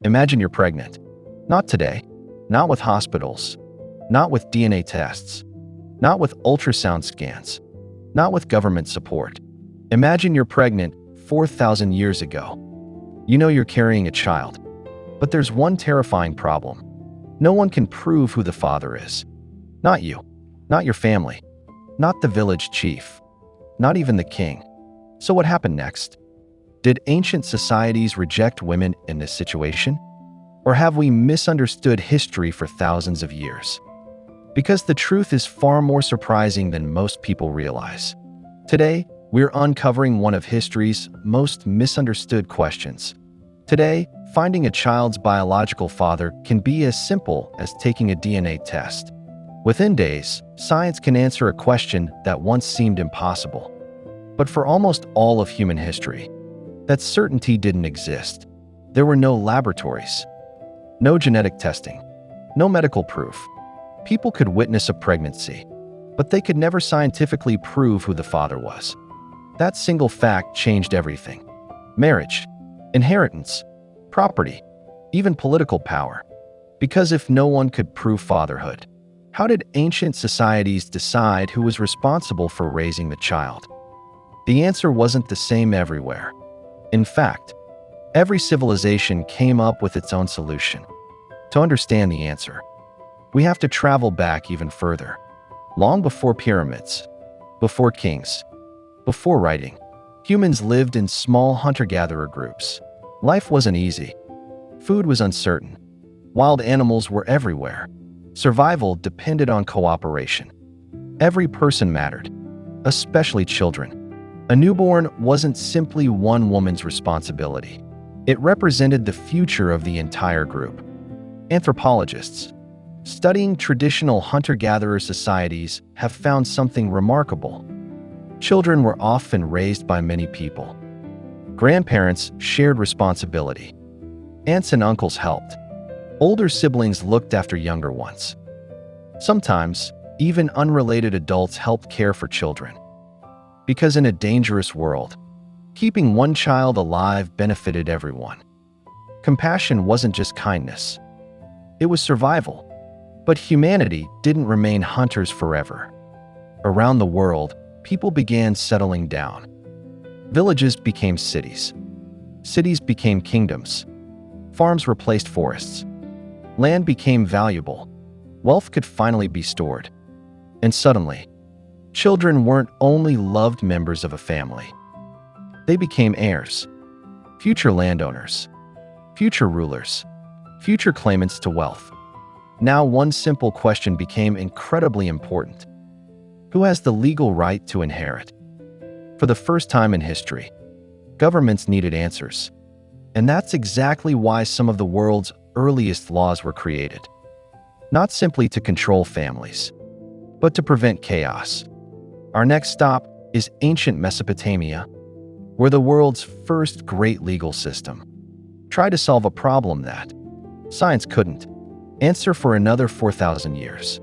Imagine you're pregnant. Not today. Not with hospitals. Not with DNA tests. Not with ultrasound scans. Not with government support. Imagine you're pregnant 4,000 years ago. You know you're carrying a child. But there's one terrifying problem. No one can prove who the father is. Not you. Not your family. Not the village chief. Not even the king. So what happened next? Did ancient societies reject women in this situation? Or have we misunderstood history for thousands of years? Because the truth is far more surprising than most people realize. Today, we're uncovering one of history's most misunderstood questions. Today, finding a child's biological father can be as simple as taking a DNA test. Within days, science can answer a question that once seemed impossible. But for almost all of human history, that certainty didn't exist. There were no laboratories, no genetic testing, no medical proof. People could witness a pregnancy, but they could never scientifically prove who the father was. That single fact changed everything. Marriage, inheritance, property, even political power. Because if no one could prove fatherhood, how did ancient societies decide who was responsible for raising the child? The answer wasn't the same everywhere. In fact, every civilization came up with its own solution. To understand the answer, we have to travel back even further. Long before pyramids, before kings, before writing, humans lived in small hunter-gatherer groups. Life wasn't easy. Food was uncertain. Wild animals were everywhere. Survival depended on cooperation. Every person mattered, especially children. A newborn wasn't simply one woman's responsibility. It represented the future of the entire group. Anthropologists, studying traditional hunter-gatherer societies, have found something remarkable. Children were often raised by many people. Grandparents shared responsibility. Aunts and uncles helped. Older siblings looked after younger ones. Sometimes, even unrelated adults helped care for children. Because in a dangerous world, keeping one child alive benefited everyone. Compassion wasn't just kindness. It was survival. But humanity didn't remain hunters forever. Around the world, people began settling down. Villages became cities. Cities became kingdoms. Farms replaced forests. Land became valuable. Wealth could finally be stored. And suddenly, children weren't only loved members of a family. They became heirs, future landowners, future rulers, future claimants to wealth. Now one simple question became incredibly important. Who has the legal right to inherit? For the first time in history, governments needed answers. And that's exactly why some of the world's earliest laws were created. Not simply to control families, but to prevent chaos. Our next stop is ancient Mesopotamia, where the world's first great legal system tried to solve a problem that science couldn't answer for another 4,000 years.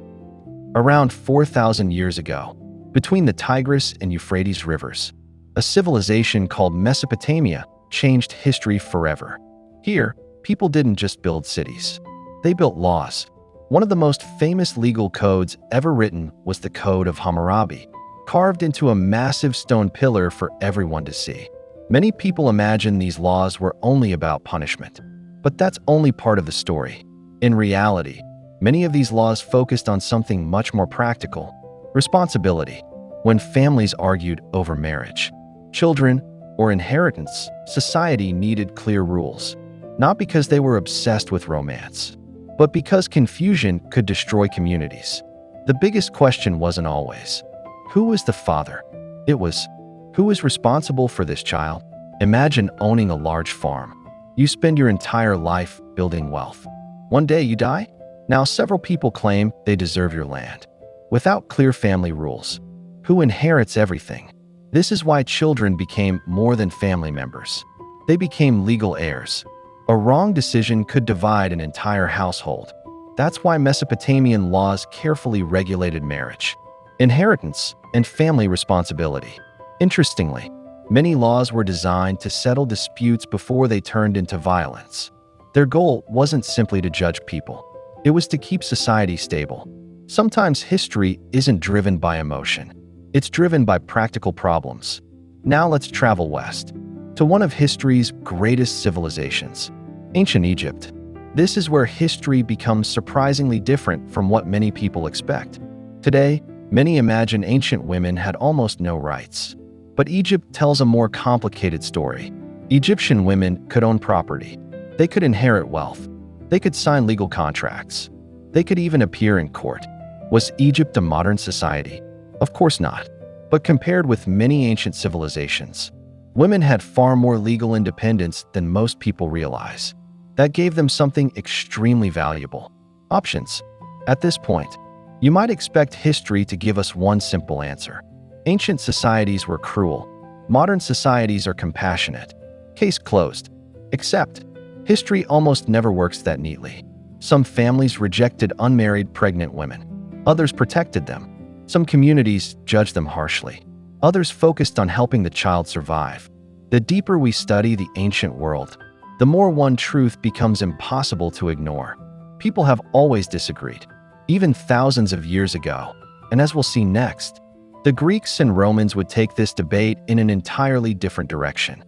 Around 4,000 years ago, between the Tigris and Euphrates rivers, a civilization called Mesopotamia changed history forever. Here, people didn't just build cities. They built laws. One of the most famous legal codes ever written was the Code of Hammurabi, carved into a massive stone pillar for everyone to see. Many people imagine these laws were only about punishment, but that's only part of the story. In reality, many of these laws focused on something much more practical: responsibility. When families argued over marriage, children, or inheritance, society needed clear rules. Not because they were obsessed with romance, but because confusion could destroy communities. The biggest question wasn't always, who was the father? It was, who is responsible for this child? Imagine owning a large farm. You spend your entire life building wealth. One day you die? Now several people claim they deserve your land. Without clear family rules, who inherits everything? This is why children became more than family members. They became legal heirs. A wrong decision could divide an entire household. That's why Mesopotamian laws carefully regulated marriage, inheritance, and family responsibility. Interestingly, many laws were designed to settle disputes before they turned into violence. Their goal wasn't simply to judge people. It was to keep society stable. Sometimes history isn't driven by emotion. It's driven by practical problems. Now let's travel west, to one of history's greatest civilizations, ancient Egypt. This is where history becomes surprisingly different from what many people expect. Today, many imagine ancient women had almost no rights. But Egypt tells a more complicated story. Egyptian women could own property. They could inherit wealth. They could sign legal contracts. They could even appear in court. Was Egypt a modern society? Of course not. But compared with many ancient civilizations, women had far more legal independence than most people realize. That gave them something extremely valuable: options. At this point, you might expect history to give us one simple answer. Ancient societies were cruel. Modern societies are compassionate. Case closed. Except, history almost never works that neatly. Some families rejected unmarried pregnant women. Others protected them. Some communities judged them harshly. Others focused on helping the child survive. The deeper we study the ancient world, the more one truth becomes impossible to ignore. People have always disagreed, even thousands of years ago. And as we'll see next, the Greeks and Romans would take this debate in an entirely different direction.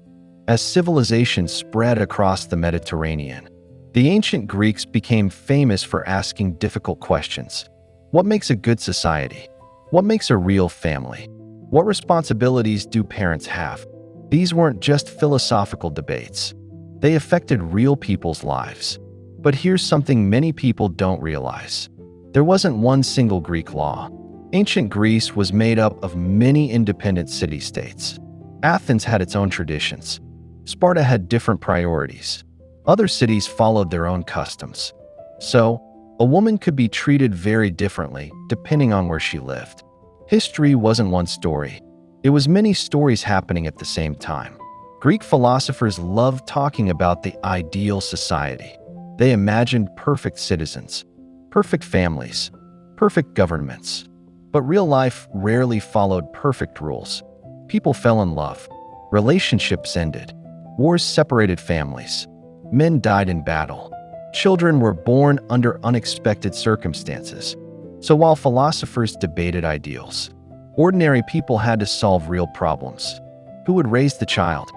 As civilization spread across the Mediterranean, the ancient Greeks became famous for asking difficult questions. What makes a good society? What makes a real family? What responsibilities do parents have? These weren't just philosophical debates. They affected real people's lives. But here's something many people don't realize. There wasn't one single Greek law. Ancient Greece was made up of many independent city-states. Athens had its own traditions. Sparta had different priorities. Other cities followed their own customs. So, a woman could be treated very differently depending on where she lived. History wasn't one story. It was many stories happening at the same time. Greek philosophers loved talking about the ideal society. They imagined perfect citizens, perfect families, perfect governments. But real life rarely followed perfect rules. People fell in love. Relationships ended. Wars separated families. Men died in battle. Children were born under unexpected circumstances. So while philosophers debated ideals, ordinary people had to solve real problems. Who would raise the child?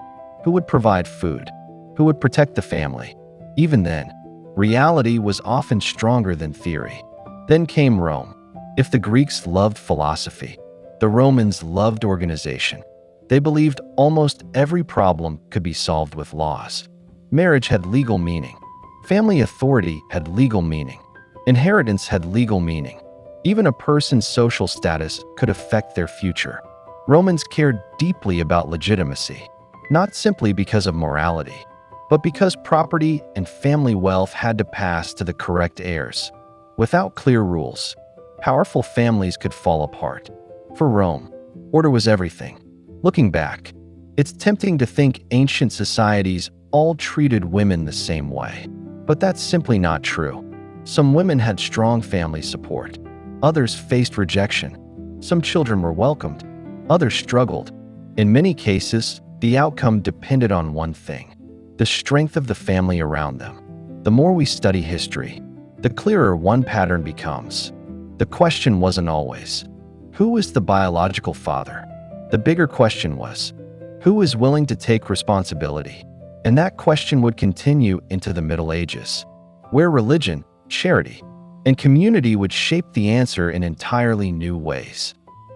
Who would provide food? Who would protect the family? Even then, reality was often stronger than theory. Then came Rome. If the Greeks loved philosophy, the Romans loved organization. They believed almost every problem could be solved with laws. Marriage had legal meaning. Family authority had legal meaning. Inheritance had legal meaning. Even a person's social status could affect their future. Romans cared deeply about legitimacy, not simply because of morality, but because property and family wealth had to pass to the correct heirs. Without clear rules, powerful families could fall apart. For Rome, order was everything. Looking back, it's tempting to think ancient societies all treated women the same way. But that's simply not true. Some women had strong family support. Others faced rejection. Some children were welcomed. Others struggled. In many cases, the outcome depended on one thing: the strength of the family around them. The more we study history, the clearer one pattern becomes. The question wasn't always, who was the biological father? The bigger question was, who was willing to take responsibility? And that question would continue into the Middle Ages, where religion, charity, and community would shape the answer in entirely new ways.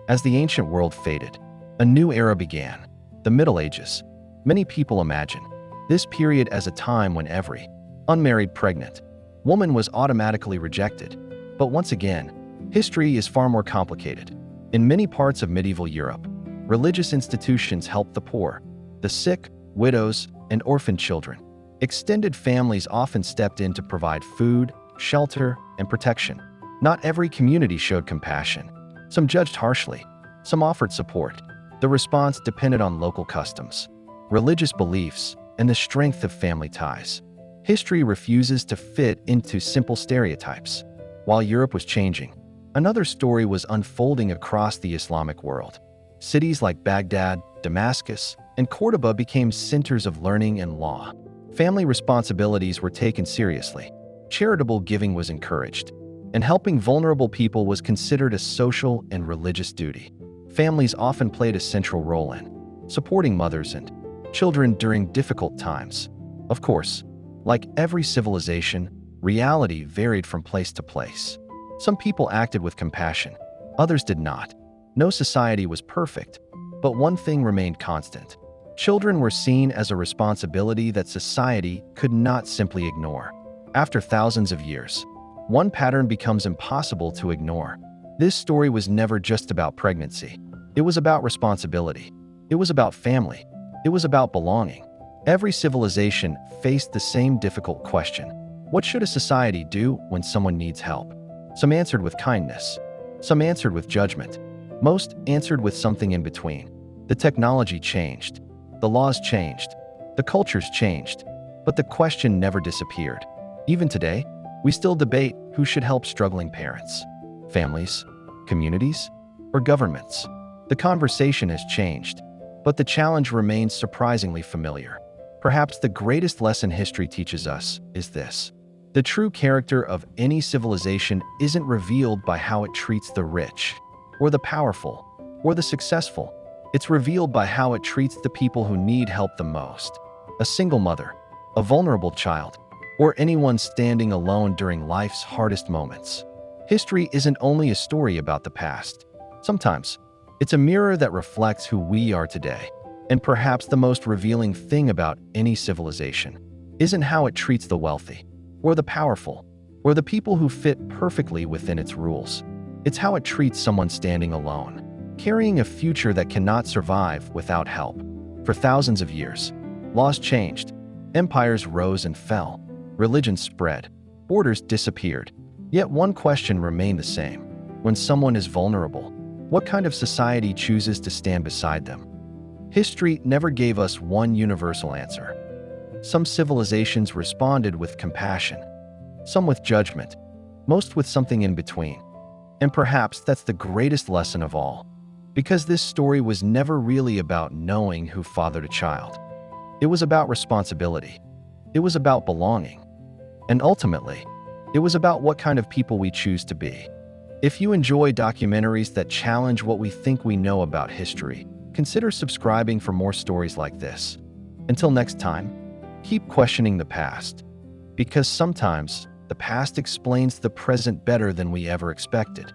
As the ancient world faded, a new era began, the Middle Ages. Many people imagine this period as a time when every unmarried pregnant woman was automatically rejected. But once again, history is far more complicated. In many parts of medieval Europe, religious institutions helped the poor, the sick, widows, and orphan children. Extended families often stepped in to provide food, shelter, and protection. Not every community showed compassion. Some judged harshly. Some offered support. The response depended on local customs, religious beliefs, and the strength of family ties. History refuses to fit into simple stereotypes. While Europe was changing, another story was unfolding across the Islamic world. Cities like Baghdad, Damascus, and Cordoba became centers of learning and law. Family responsibilities were taken seriously. Charitable giving was encouraged, and helping vulnerable people was considered a social and religious duty. Families often played a central role in supporting mothers and children during difficult times. Of course, like every civilization, reality varied from place to place. Some people acted with compassion, others did not. No society was perfect, but one thing remained constant. Children were seen as a responsibility that society could not simply ignore. After thousands of years, one pattern becomes impossible to ignore. This story was never just about pregnancy. It was about responsibility. It was about family. It was about belonging. Every civilization faced the same difficult question. What should a society do when someone needs help? Some answered with kindness. Some answered with judgment. Most answered with something in between. The technology changed. The laws changed. The cultures changed. But the question never disappeared. Even today, we still debate who should help struggling parents, families, communities, or governments. The conversation has changed, but the challenge remains surprisingly familiar. Perhaps the greatest lesson history teaches us is this: the true character of any civilization isn't revealed by how it treats the rich, or the powerful, or the successful. It's revealed by how it treats the people who need help the most. A single mother, a vulnerable child, or anyone standing alone during life's hardest moments. History isn't only a story about the past. Sometimes, it's a mirror that reflects who we are today. And perhaps the most revealing thing about any civilization isn't how it treats the wealthy, or the powerful, or the people who fit perfectly within its rules. It's how it treats someone standing alone, carrying a future that cannot survive without help. For thousands of years, laws changed, empires rose and fell, religions spread, borders disappeared. Yet one question remained the same. When someone is vulnerable, what kind of society chooses to stand beside them? History never gave us one universal answer. Some civilizations responded with compassion, some with judgment, most with something in between. And perhaps that's the greatest lesson of all, because this story was never really about knowing who fathered a child. It was about responsibility. It was about belonging. And ultimately, it was about what kind of people we choose to be. If you enjoy documentaries that challenge what we think we know about history, consider subscribing for more stories like this. Until next time, keep questioning the past, because sometimes the past explains the present better than we ever expected.